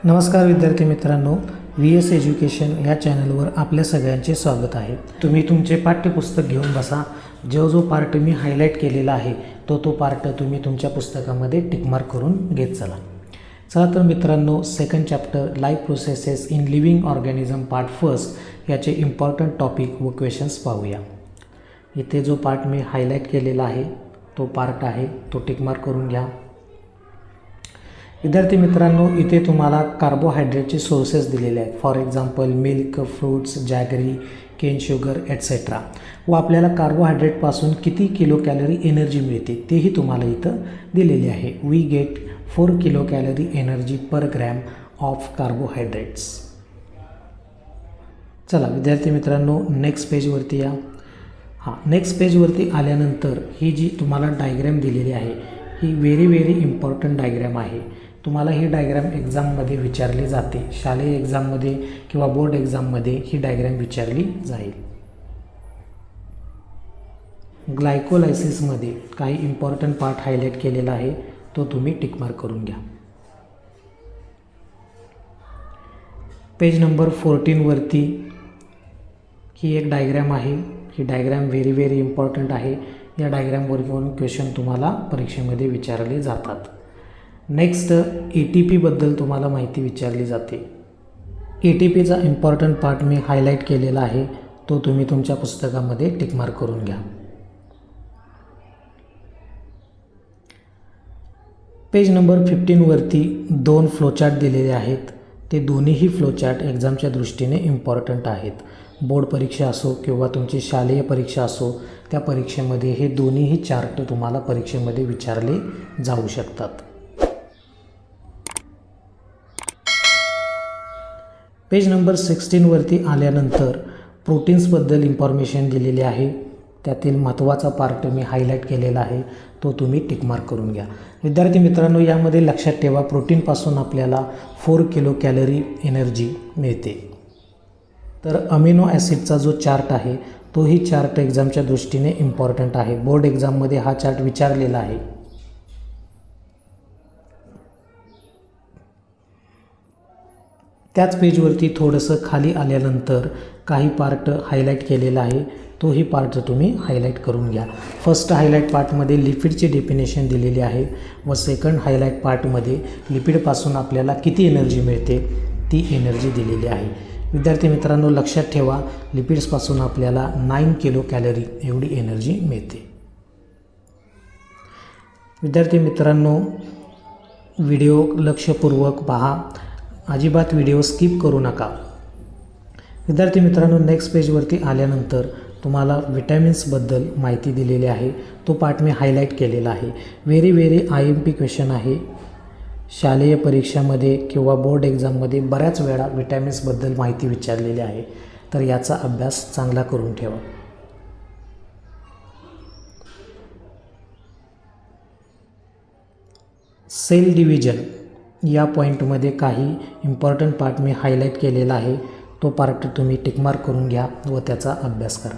नमस्कार विद्यार्थी मित्रांनो, VS एज्युकेशन या चॅनलवर आपल्या सगळ्यांचे स्वागत आहे। तुम्ही तुमचे पाठ्यपुस्तक घेऊन बसा। जो पार्ट मी हायलाइट केलेला आहे तो पार्ट तुम्ही तुमच्या पुस्तकामध्ये टिक मार्क करून घेत चला। तर मित्रांनो, second chapter life processes in living organism part first याचे इम्पॉर्टंट टॉपिक व क्वेश्चन्स पाहूया। इथे जो पार्ट मी हायलाइट केलेला आहे तो पार्ट आहे, तो टिक मार्क करून घ्या। विद्यार्थी मित्रांनो, इथे तुम्हाला कार्बोहायड्रेटचे सोर्सेस दिलेले आहेत। For example milk, fruits, jaggery, cane sugar etcetera. व आपल्याला कार्बोहायड्रेटपासून किती किलो कॅलरी एनर्जी मिळते तेही तुम्हाला इथं दिलेले आहे। We get 4 kilo calorie energy per gram of carbohydrates. चला विद्यार्थी मित्रांनो, नेक्स्ट पेजवरती या। नेक्स्ट पेजवरती आल्यानंतर ही जी तुम्हाला डायग्रॅम दिलेली आहे ही व्हेरी इम्पॉर्टंट डायग्रॅम आहे। तुम्हाला ही डायग्रॅम एक्झाममध्ये विचारली जाते, शालेय एक्झाममध्ये किंवा बोर्ड एक्झाममध्ये ही डायग्रॅम विचारली जाईल। ग्लायकोलायसिसमध्ये काही इम्पॉर्टंट पार्ट हायलाइट केलेला आहे, तो तुम्ही टिक मार्क करून घ्या। पेज नंबर 14 वरती ही एक डायग्रॅम आहे। ही डायग्रॅम व्हेरी इम्पॉर्टंट आहे। या डायग्रॅमवरून क्वेश्चन तुम्हाला परीक्षेमध्ये विचारले जातात। नेक्स्ट ATP बद्दल तुम्हाला माहिती विचारली जाते। ATPचा इम्पॉर्टंट पार्ट मी हायलाइट केलेला आहे, तो तुम्ही तुमच्या पुस्तकामध्ये टिक मार्क करून घ्या। पेज नंबर 15 वरती 2 फ्लोचार्ट दिलेले आहेत। ते दोन्हीही फ्लोचार्ट एक्झामच्या दृष्टीने इम्पॉर्टंट आहेत। बोर्ड परीक्षा असो किंवा तुमची शालेय परीक्षा असो, त्या परीक्षेमध्ये हे दोन्हीही चार्ट तुम्हाला परीक्षेमध्ये विचारले जाऊ शकतात। पेज नंबर 16 वरती आल्यानंतर प्रोटीन्सबद्दल इन्फॉर्मेशन दिलेली आहे। त्यातील महत्त्वाचा पार्ट मी हायलाइट केलेला आहे, तो तुम्ही टिक मार्क करून घ्या। विद्यार्थी मित्रांनो, यामध्ये लक्षात ठेवा प्रोटीनपासून आपल्याला 4 किलो कॅलरी एनर्जी मिळते। तर अमिनो ॲसिडचा जो चार्ट आहे तोही चार्ट एक्झामच्या दृष्टीने इम्पॉर्टंट आहे। बोर्ड एक्झाममध्ये हा चार्ट विचारलेला आहे। त्याच पेजवरती थोडंसं खाली आल्यानंतर काही पार्ट हायलाइट केलेला आहे, तोही पार्ट तुम्ही हायलाइट करून घ्या। फर्स्ट हायलाइट पार्टमध्ये लिपिडची डेफिनेशन दिलेली आहे व सेकंड हायलाइट पार्टमध्ये लिपिडपासून आपल्याला किती एनर्जी मिळते ती एनर्जी दिलेली आहे। विद्यार्थी मित्रांनो, लक्षात ठेवा लिपिड्सपासून आपल्याला 9 किलो कॅलरी एवढी एनर्जी मिळते। विद्यार्थी मित्रांनो, व्हिडिओ लक्षपूर्वक पहा, अजिबात व्हिडिओ स्किप करू नका। विद्यार्थी मित्रांनो, नेक्स्ट पेजवरती आल्यानंतर तुम्हाला विटॅमिन्सबद्दल माहिती दिलेली आहे, तो पार्ट मी हायलाइट केलेला आहे। व्हेरी IMP क्वेश्चन आहे। शालेय परीक्षामध्ये किंवा बोर्ड एक्झाममध्ये बऱ्याच वेळा विटॅमिन्सबद्दल माहिती विचारलेली आहे, तर याचा अभ्यास चांगला करून ठेवा। सेल डिव्हिजन या पॉईंटमध्ये काही इम्पॉर्टंट पार्ट मी हायलाइट केलेला आहे, तो पार्ट तुम्ही टिक मार्क करून घ्या व त्याचा अभ्यास करा।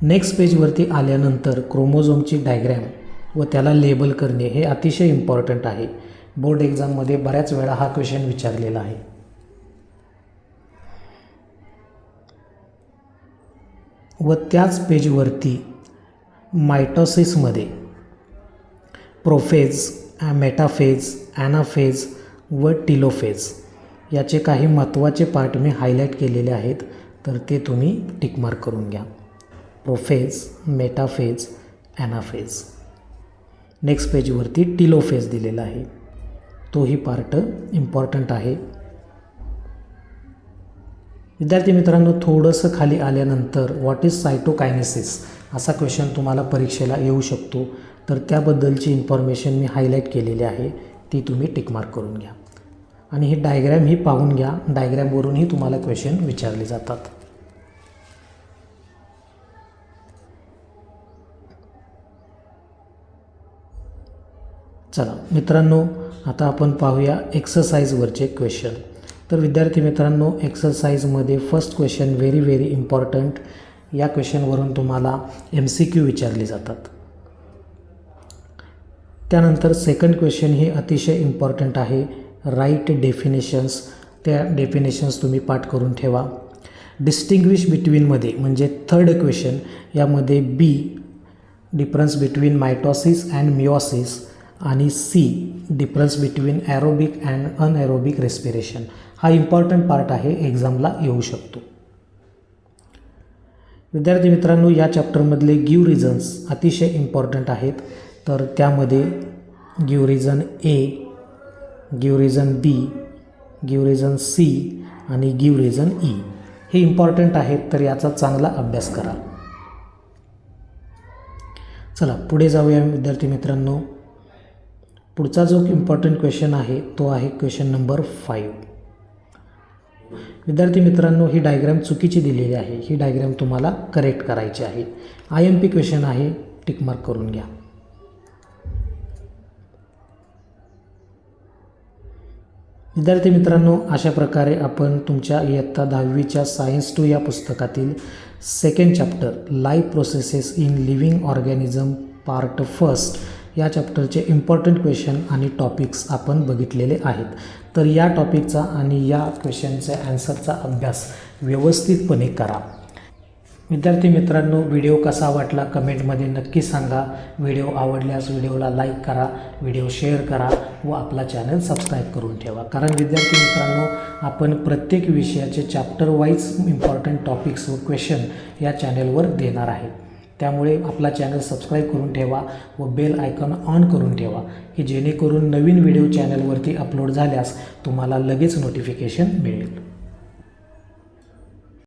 नेक्स्ट पेजवरती आल्यानंतर क्रोमोझोमची डायग्रॅम व त्याला लेबल करणे हे अतिशय इम्पॉर्टंट आहे। बोर्ड एक्झाममध्ये बऱ्याच वेळा हा क्वेश्चन विचारलेला आहे। व त्याच पेजवरती मायटोसिसमध्ये प्रोफेज, मेटाफेज, ॲनाफेज व टिलोफेज याचे काही महत्त्वाचे पार्ट मी हायलाइट केलेले आहेत, तर ते तुम्ही टिक मार्क करून घ्या। Prophase, metaphase, anaphase. नेक्स्ट पेजवरती टिलोफेज दिलेला आहे, तोही पार्ट इम्पॉर्टंट आहे। विद्यार्थी मित्रांनो, थोडंसं खाली आल्यानंतर व्हॉट इज सायटोकायनेसिस असा क्वेश्चन तुम्हाला परीक्षेला येऊ शकतो, तर त्याबद्दलची इन्फॉर्मेशन मी हायलाइट केलेली आहे, ती तुम्ही टिक मार्क करून घ्या। आणि ही डायग्रॅम ही पाहून घ्या, डायग्रॅमवरूनही तुम्हाला क्वेश्चन विचारले जातात। चला मित्रांनो, आता आपण पाहूया एक्सरसाइजवरचे क्वेश्चन। तर विद्यार्थी मित्रांनो, एक्सरसाइजमध्ये फर्स्ट क्वेश्चन व्हेरी इम्पॉर्टंट। या क्वेश्चनवरून तुम्हाला MCQ विचारले जातात। त्यानंतर सेकंड क्वेश्चन हे अतिशय इम्पॉर्टंट आहे. राईट डेफिनेशन्स, त्या डेफिनेशन्स तुम्ही पाठ करून ठेवा. डिस्टिंग्विश बिटवीनमध्ये म्हणजे थर्ड क्वेश्चन, यामध्ये b difference between mitosis and meiosis आणि c difference between aerobic and anaerobic respiration हा इम्पॉर्टंट पार्ट आहे, एक्झामला येऊ शकतो. विद्यार्थी मित्रांनो, या चॅप्टरमधले गिव रिझन्स अतिशय इम्पॉर्टंट आहेत. तर त्यामध्ये give reason a, give reason b, give reason c आणि गिव रिझन ई हे इम्पॉर्टंट आहेत. तर याचा चांगला अभ्यास करा. चला पुढे जाऊया विद्यार्थी मित्रांनो. पुढचा जो इम्पॉर्टंट क्वेश्चन आहे तो आहे क्वेश्चन नंबर 5. विद्यार्थी मित्रांनो, ही डायग्राम चुकीची दिलेली आहे. ही डायग्राम तुम्हाला करेक्ट करायची आहे. IMP क्वेश्चन आहे, टिकमार्क करून घ्या. विद्यार्थी मित्रांनो, अशा प्रकारे आपण तुमच्या इयत्ता 10वीच्या सायन्स 2 या पुस्तकातील second chapter life processes in living organism part first या चॅप्टरचे इम्पॉर्टंट क्वेश्चन आणि टॉपिक्स आपण बघितलेले आहेत. तर या टॉपिकचा आणि या क्वेश्चनच्या ॲन्सरचा अभ्यास व्यवस्थितपणे करा. विद्यार्थी मित्रांनो, व्हिडिओ कसा वाटला कमेंटमध्ये नक्की सांगा. व्हिडिओ आवडल्यास व्हिडिओला लाईक करा, व्हिडिओ शेअर करा व आपला चॅनल सबस्क्राईब करून ठेवा. कारण विद्यार्थी मित्रांनो, आपण प्रत्येक विषयाचे चॅप्टर वाईज इम्पॉर्टंट टॉपिक्स व क्वेश्चन या चॅनलवर देणार आहे. त्यामुळे आपला चॅनल सबस्क्राईब करून ठेवा व बेल आयकॉन ऑन करून ठेवा की जेणेकरून नवीन व्हिडिओ चॅनलवरती अपलोड झाल्यास तुम्हाला लगेच नोटिफिकेशन मिळेल.